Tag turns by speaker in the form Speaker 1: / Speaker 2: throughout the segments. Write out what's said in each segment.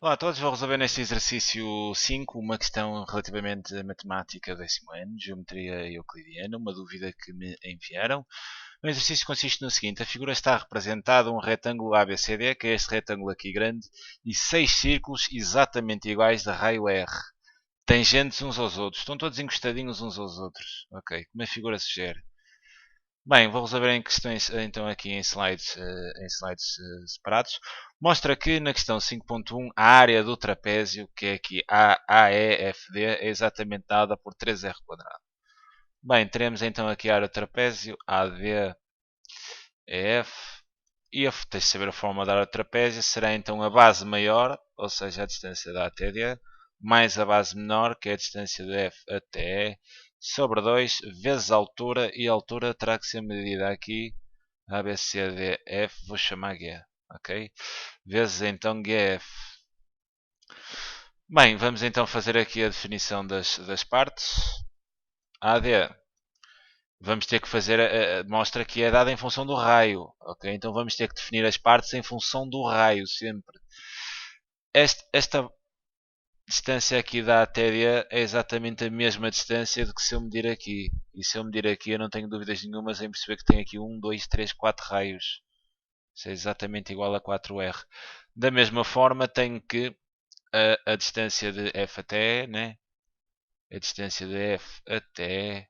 Speaker 1: Olá a todos, vou resolver neste exercício 5 uma questão relativamente a matemática décimo ano, geometria euclidiana, uma dúvida que me enviaram. O exercício consiste no seguinte: a figura está representada um retângulo ABCD, que é este retângulo aqui grande, e 6 círculos exatamente iguais de raio R, tangentes uns aos outros, estão todos encostadinhos uns aos outros. Ok, como a figura sugere. Bem, vou resolver em questões então aqui em slides separados. Mostra que na questão 5.1 a área do trapézio, que é aqui AEFD, é exatamente dada por 3R². Bem, teremos então aqui a área do trapézio ADEF e tens de saber a forma da área do trapézio, será então a base maior, ou seja, a distância da até D, mais a base menor, que é a distância de F até E, sobre 2 vezes a altura, e a altura terá que ser medida aqui, ABCDF, vou chamar G, ok? Vezes então GF. Bem, vamos então fazer aqui a definição das partes. AD, vamos ter que fazer, mostra que é dada em função do raio, ok? Então vamos ter que definir as partes em função do raio, sempre. Esta distância aqui da artéria é exatamente a mesma distância do que se eu medir aqui. E se eu medir aqui, eu não tenho dúvidas nenhumas em perceber que tem aqui 1, 2, 3, 4 raios. Isso é exatamente igual a 4R. Da mesma forma, tenho que a distância de F até E, né? A distância de F até E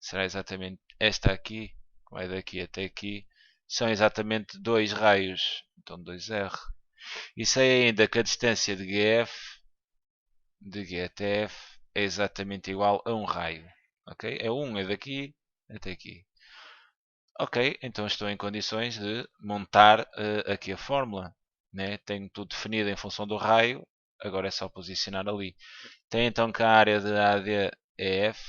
Speaker 1: será exatamente esta aqui, que vai daqui até aqui. São exatamente 2 raios, então 2R. E sei ainda que a distância de GF de GTF é exatamente igual a um raio. Ok? É 1 é daqui até aqui. Ok, então estou em condições de montar aqui a fórmula. Né? Tenho tudo definido em função do raio, agora é só posicionar ali. Tem então que a área de AD é F,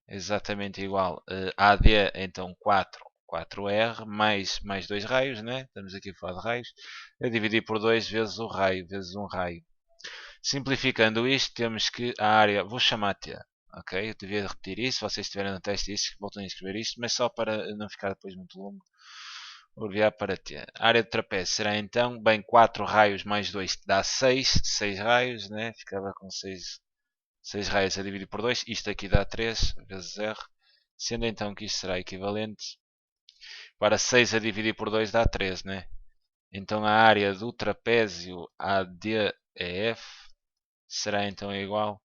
Speaker 1: exatamente igual a AD, então 4R, mais 2 raios, né? Estamos aqui a falar de raios, é dividir por 2 vezes o raio, vezes um raio. Simplificando isto, temos que a área, vou chamar T, ok? Eu devia repetir isso, se vocês estiverem no teste disso, voltem a escrever isto, mas só para não ficar depois muito longo, vou abreviar para T. A área de trapézio será então, bem, 4 raios mais 2 dá 6, 6 raios, né? Ficava com 6 raios a dividir por 2, isto aqui dá 3 vezes R, sendo então que isto será equivalente, para 6 a dividir por 2 dá 3, né? Então a área do trapézio ADEF será então igual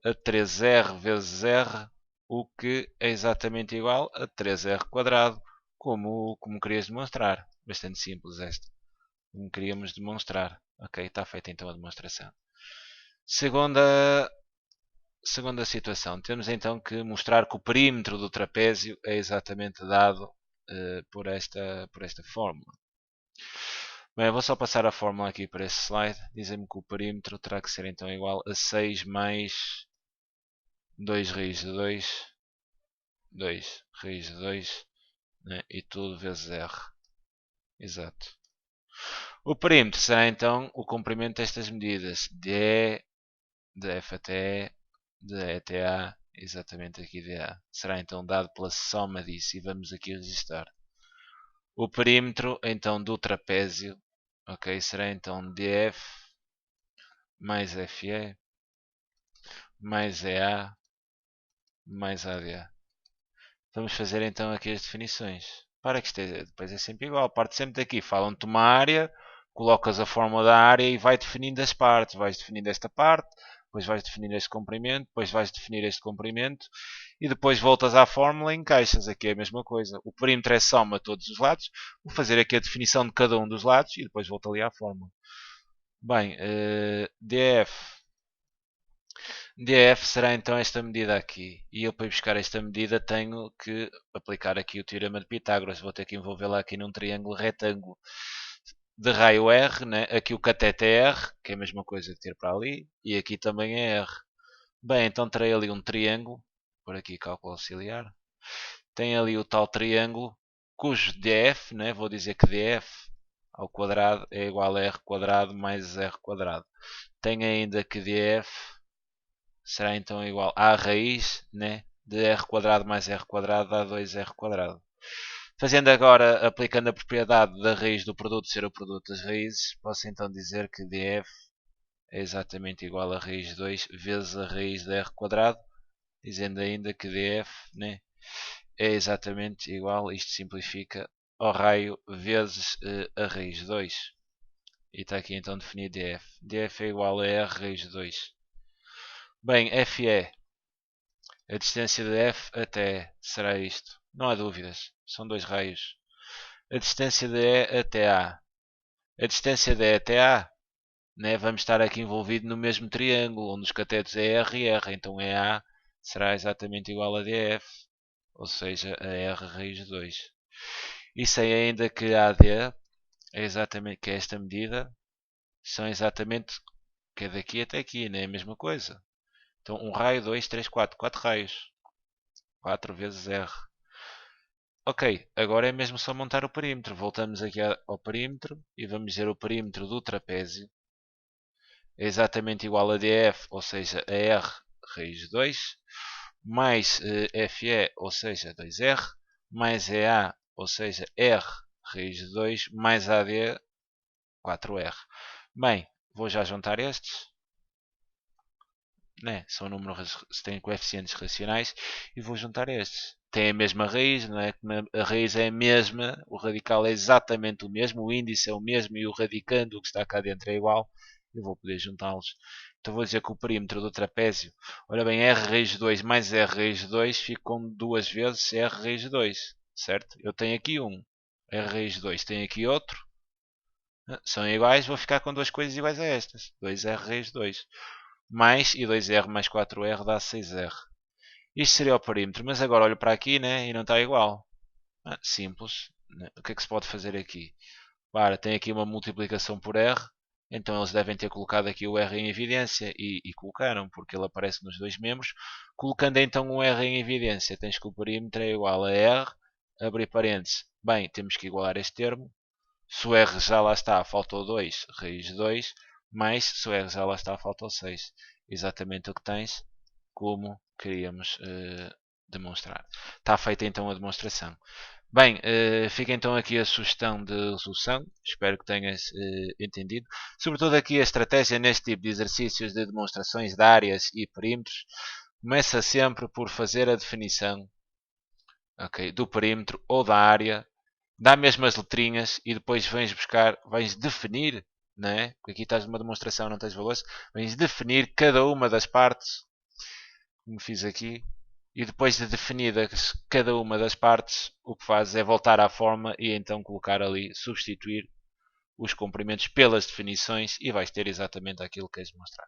Speaker 1: a 3R vezes R, o que é exatamente igual a 3R quadrado, como querias demonstrar. Bastante simples esta. Como queríamos demonstrar. Ok, está feita então a demonstração. Segunda situação. Temos então que mostrar que o perímetro do trapézio é exatamente dado por esta fórmula. Bem, eu vou só passar a fórmula aqui para este slide. Dizem-me que o perímetro terá que ser então igual a 6 mais 2 raiz de 2, 2 raiz de 2, né? E tudo vezes R. Exato. O perímetro será então o comprimento destas medidas. DE, de F até E, de E até A, exatamente aqui de A. Será então dado pela soma disso. E vamos aqui registrar. O perímetro então do trapézio, ok, será então DF mais FE mais EA mais ADA. Vamos fazer então aqui as definições. Para que esteja, depois é sempre igual. Parte sempre daqui. Falam-te uma área, colocas a fórmula da área e vai definindo as partes. Vais definindo esta parte, depois vais definir este comprimento, depois vais definir este comprimento e depois voltas à fórmula e encaixas. Aqui é a mesma coisa. O perímetro é soma a todos os lados. Vou fazer aqui a definição de cada um dos lados e depois volto ali à fórmula. Bem, DF será então esta medida aqui. E eu para buscar esta medida tenho que aplicar aqui o teorema de Pitágoras. Vou ter que envolvê-la aqui num triângulo retângulo de raio R, né? Aqui o cateto é R, que é a mesma coisa de ter para ali, e aqui também é R. Bem, então terei ali um triângulo, por aqui cálculo auxiliar. Tem ali o tal triângulo, cujo DF, né? Vou dizer que DF ao quadrado é igual a R quadrado mais R quadrado. Tem ainda que DF será então igual à raiz, né, de R quadrado mais R quadrado dá 2R quadrado. Fazendo agora, aplicando a propriedade da raiz do produto ser o produto das raízes, posso então dizer que df é exatamente igual a raiz de 2 vezes a raiz de r quadrado, dizendo ainda que df, né, é exatamente igual, isto simplifica, ao raio vezes a raiz de 2. E está aqui então definido df. df é igual a r raiz de 2. Bem, f é a distância de f até E será isto. Não há dúvidas, são dois raios. A distância de E até A. A distância de E até A, né, vamos estar aqui envolvido no mesmo triângulo, onde os catetos é R e R. Então EA será exatamente igual a DF, ou seja, a R raiz de 2. E sei ainda que AD é exatamente, que é esta medida, são exatamente, que é daqui até aqui, né, a mesma coisa. Então, um raio, 2, 3, 4. 4 raios. 4 vezes R. Ok, agora é mesmo só montar o perímetro. Voltamos aqui ao perímetro e vamos ver o perímetro do trapézio. É exatamente igual a DF, ou seja, a R raiz de 2, mais FE, ou seja, 2R, mais EA, ou seja, R raiz de 2, mais AD, 4R. Bem, vou já juntar estes. Né? São números, têm coeficientes racionais e vou juntar estes. Tem a mesma raiz, não é? A raiz é a mesma, o radical é exatamente o mesmo, o índice é o mesmo e o radicando, o que está cá dentro é igual. Eu vou poder juntá-los. Então vou dizer que o perímetro do trapézio, olha bem, r raiz de 2 mais r raiz de 2 fica com duas vezes r raiz de 2, certo? Eu tenho aqui um, r raiz de 2, tenho aqui outro, são iguais, vou ficar com duas coisas iguais a estas, 2r raiz de 2 mais e 2R mais 4R dá 6R. Isto seria o perímetro, mas agora olho para aqui, né, e não está igual. Simples. Né? O que é que se pode fazer aqui? Para, tem aqui uma multiplicação por R, então eles devem ter colocado aqui o R em evidência e colocaram, porque ele aparece nos dois membros. Colocando então o R em evidência, tens que o perímetro é igual a R, abrir parênteses. Bem, temos que igualar este termo. Se o R já lá está, faltou 2, raiz de 2, mais se o R já lá está, faltou 6. Exatamente o que tens, como queríamos demonstrar. Está feita então a demonstração. Bem, fica então aqui a sugestão de resolução. Espero que tenhas entendido. Sobretudo aqui a estratégia neste tipo de exercícios de demonstrações de áreas e perímetros. Começa sempre por fazer a definição, okay, do perímetro ou da área. Dá mesmo as letrinhas e depois vens buscar, vens definir, né? Porque aqui estás numa demonstração, não tens valores. Vens definir cada uma das partes, como fiz aqui, e depois de definidas cada uma das partes, o que fazes é voltar à forma e então colocar ali, substituir os comprimentos pelas definições e vais ter exatamente aquilo que queres mostrar.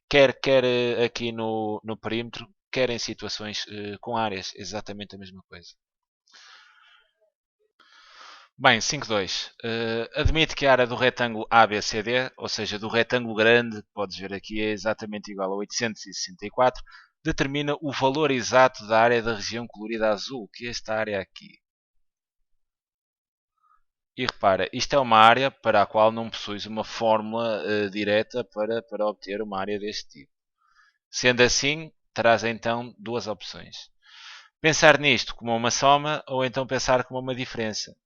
Speaker 1: Quer aqui no perímetro, quer em situações com áreas, exatamente a mesma coisa. Bem, 5.2. Admite que a área do retângulo ABCD, ou seja, do retângulo grande, podes ver aqui, é exatamente igual a 864, determina o valor exato da área da região colorida azul, que é esta área aqui. E repara, isto é uma área para a qual não possuis uma fórmula direta para obter uma área deste tipo. Sendo assim, terás então duas opções. Pensar nisto como uma soma ou então pensar como uma diferença.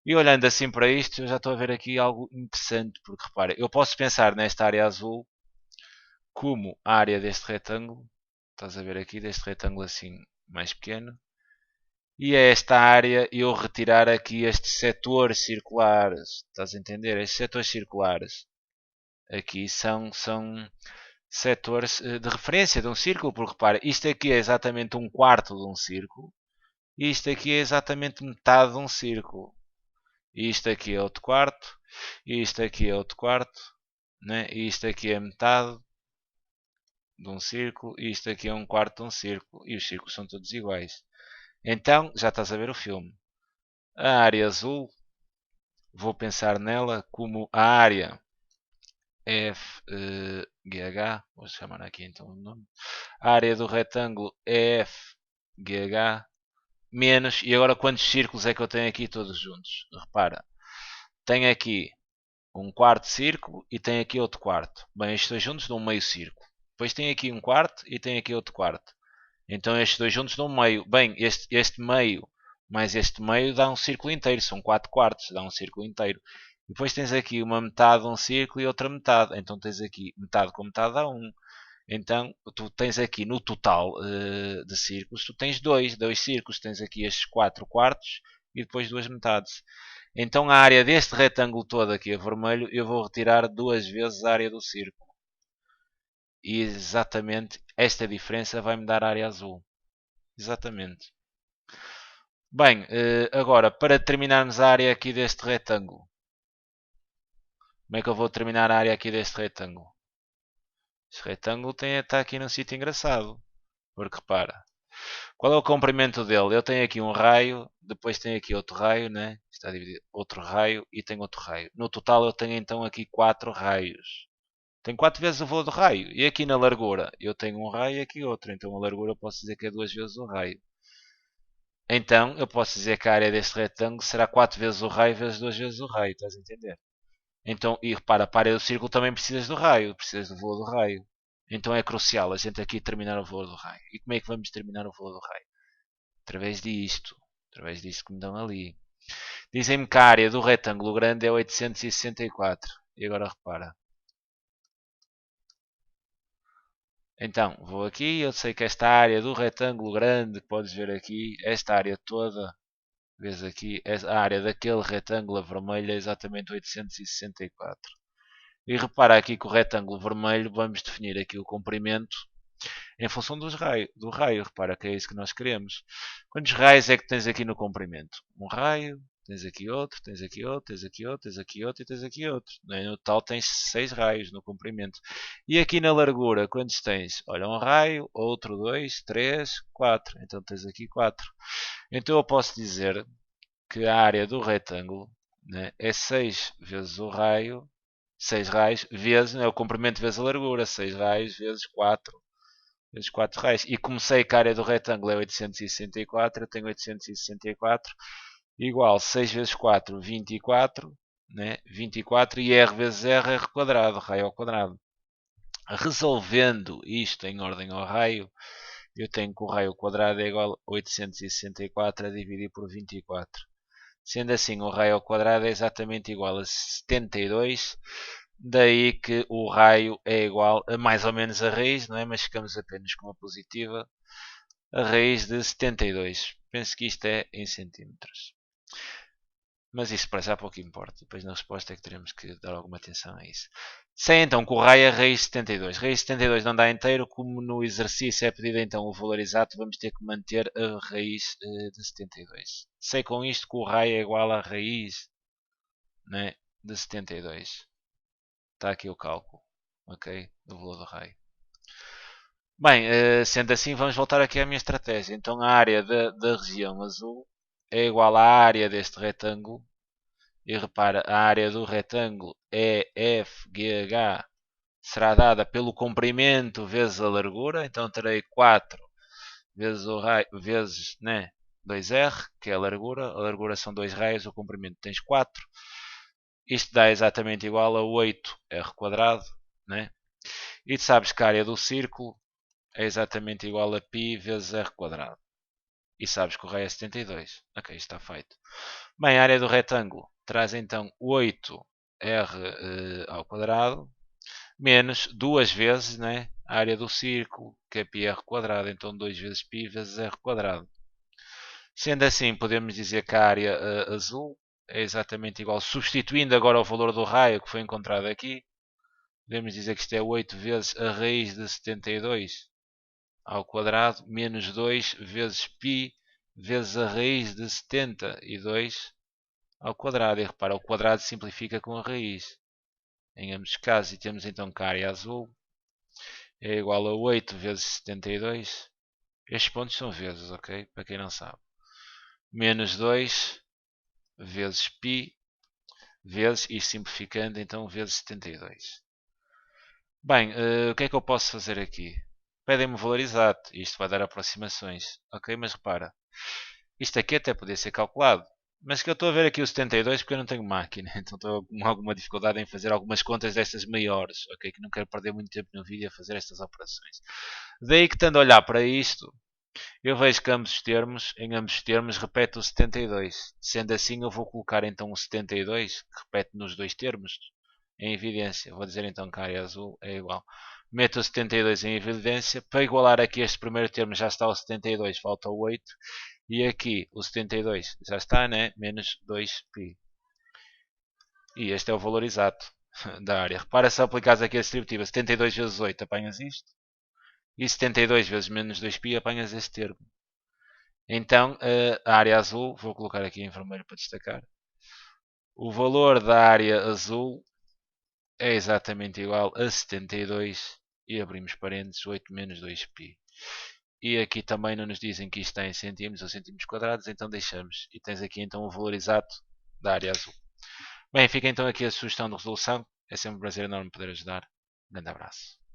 Speaker 1: E olhando assim para isto, eu já estou a ver aqui algo interessante, porque repara, eu posso pensar nesta área azul como a área deste retângulo, estás a ver aqui, deste retângulo assim mais pequeno, e é esta área eu retirar aqui estes setores circulares, estás a entender? Estes setores circulares aqui são setores de referência de um círculo, porque repara, isto aqui é exatamente um quarto de um círculo, e isto aqui é exatamente metade de um círculo. E isto aqui é outro quarto, e isto aqui é outro quarto, né? E isto aqui é metade de um círculo, e isto aqui é um quarto de um círculo, e os círculos são todos iguais. Então, já estás a ver o filme. A área azul, vou pensar nela como a área FGH, vou chamar aqui então o nome, a área do retângulo FGH, menos, e agora quantos círculos é que eu tenho aqui todos juntos? Repara, tenho aqui um quarto círculo e tem aqui outro quarto. Bem, estes dois juntos dão um meio círculo. Depois tem aqui um quarto e tem aqui outro quarto. Então estes dois juntos dão um meio. Bem, este meio mais este meio dá um círculo inteiro. São 4 quartos, dá um círculo inteiro. Depois tens aqui uma metade de um círculo e outra metade. Então tens aqui metade com metade dá 1. Então tu tens aqui no total de círculos, tu tens dois círculos. Tens aqui estes 4 quartos e depois duas metades. Então a área deste retângulo todo aqui a vermelho, eu vou retirar duas vezes a área do círculo. E exatamente esta diferença vai me dar a área azul. Exatamente. Bem, agora para terminarmos a área aqui deste retângulo. Como é que eu vou terminar a área aqui deste retângulo? Este retângulo está aqui num sítio engraçado. Porque repara, qual é o comprimento dele? Eu tenho aqui um raio, depois tenho aqui outro raio, né? Está dividido. Outro raio e tenho outro raio. No total eu tenho então aqui 4 raios. Tenho 4 vezes o valor do raio. E aqui na largura eu tenho um raio e aqui outro. Então a largura eu posso dizer que é 2 vezes o raio. Então eu posso dizer que a área deste retângulo será 4 vezes o raio vezes 2 vezes o raio. Estás a entender? Então, e repara, para a área do círculo também precisas do raio. Precisas do valor do raio. Então é crucial a gente aqui terminar o valor do raio. E como é que vamos terminar o valor do raio? Através disto. Através disto que me dão ali. Dizem-me que a área do retângulo grande é 864. E agora repara. Então, vou aqui, eu sei que esta área do retângulo grande, que podes ver aqui, esta área toda, vês aqui, a área daquele retângulo vermelho é exatamente 864. E repara aqui que o retângulo vermelho, vamos definir aqui o comprimento em função do raio. Repara que é isso que nós queremos. Quantos raios é que tens aqui no comprimento? Um raio, tens aqui outro, tens aqui outro, tens aqui outro, tens aqui outro e tens aqui outro. No total tens 6 raios no comprimento. E aqui na largura, quantos tens? Olha, um raio, outro, 2, 3, 4. Então tens aqui 4. Então eu posso dizer que a área do retângulo, né, é 6 vezes o raio, 6 raios, vezes, né, o comprimento vezes a largura, 6 raios vezes 4 vezes 4 raios. E como sei que a área do retângulo é 864, eu tenho 864 igual 6 vezes 4, 24, né? 24 e r vezes r quadrado, raio ao quadrado. Resolvendo isto em ordem ao raio, eu tenho que o raio ao quadrado é igual a 864 a dividir por 24. Sendo assim, o raio ao quadrado é exatamente igual a 72. Daí que o raio é igual a mais ou menos a raiz, não é? Mas ficamos apenas com a positiva. A raiz de 72. Penso que isto é em centímetros. Mas isso para já pouco importa. Depois na resposta é que teremos que dar alguma atenção a isso. Sei então que o raio é raiz de 72. Raiz de 72 não dá inteiro. Como no exercício é pedido então o valor exato, vamos ter que manter a raiz de 72. Sei com isto que o raio é igual à raiz, né, de 72. Está aqui o cálculo, ok? Do valor do raio. Bem, sendo assim, vamos voltar aqui à minha estratégia. Então, a área da região azul é igual à área deste retângulo. E repara, a área do retângulo EFGH será dada pelo comprimento vezes a largura. Então, terei 4 vezes o raio, vezes, né, 2R, que é a largura. A largura são 2 raios, o comprimento tens 4. Isto dá exatamente igual a 8R quadrado, né? E tu sabes que a área do círculo é exatamente igual a π vezes r quadrado. E sabes que o raio é 72. Ok, está feito. Bem, a área do retângulo traz então 8r ao quadrado menos 2 vezes, né, a área do círculo, que é πr quadrado. Então 2 vezes π vezes r quadrado. Sendo assim, podemos dizer que a área azul é exatamente igual, substituindo agora o valor do raio que foi encontrado aqui, podemos dizer que isto é 8 vezes a raiz de 72 ao quadrado menos 2 vezes π vezes a raiz de 72 ao quadrado. E repara, o quadrado simplifica com a raiz em ambos os casos. E temos então que a área azul é igual a 8 vezes 72. Estes pontos são vezes, ok? Para quem não sabe. Menos 2 vezes π vezes, e simplificando, então vezes 72. Bem, o que é que eu posso fazer aqui? Pedem-me o valor exato. Isto vai dar aproximações. Ok, mas repara. Isto aqui até podia ser calculado. Mas que eu estou a ver aqui o 72 porque eu não tenho máquina. Então estou com alguma dificuldade em fazer algumas contas destas maiores. Ok, que não quero perder muito tempo no vídeo a fazer estas operações. Daí que estando a olhar para isto, Eu vejo que em ambos os termos, repete o 72. Sendo assim, eu vou colocar então o 72, que repete nos dois termos, em evidência. Vou dizer então que a área azul é igual. Meto o 72 em evidência. Para igualar aqui este primeiro termo já está o 72, falta o 8. E aqui o 72 já está, né? Menos 2π. E este é o valor exato da área. Repara se aplicares aqui a distributiva. 72 vezes 8 apanhas isto. E 72 vezes menos 2π apanhas este termo. Então, a área azul, vou colocar aqui em vermelho para destacar. O valor da área azul é exatamente igual a 72 e abrimos parênteses 8 menos 2π. E aqui também não nos dizem que isto está em centímetros ou centímetros quadrados, então deixamos. E tens aqui então o valor exato da área azul. Bem, fica então aqui a sugestão de resolução. É sempre um prazer enorme poder ajudar. Um grande abraço.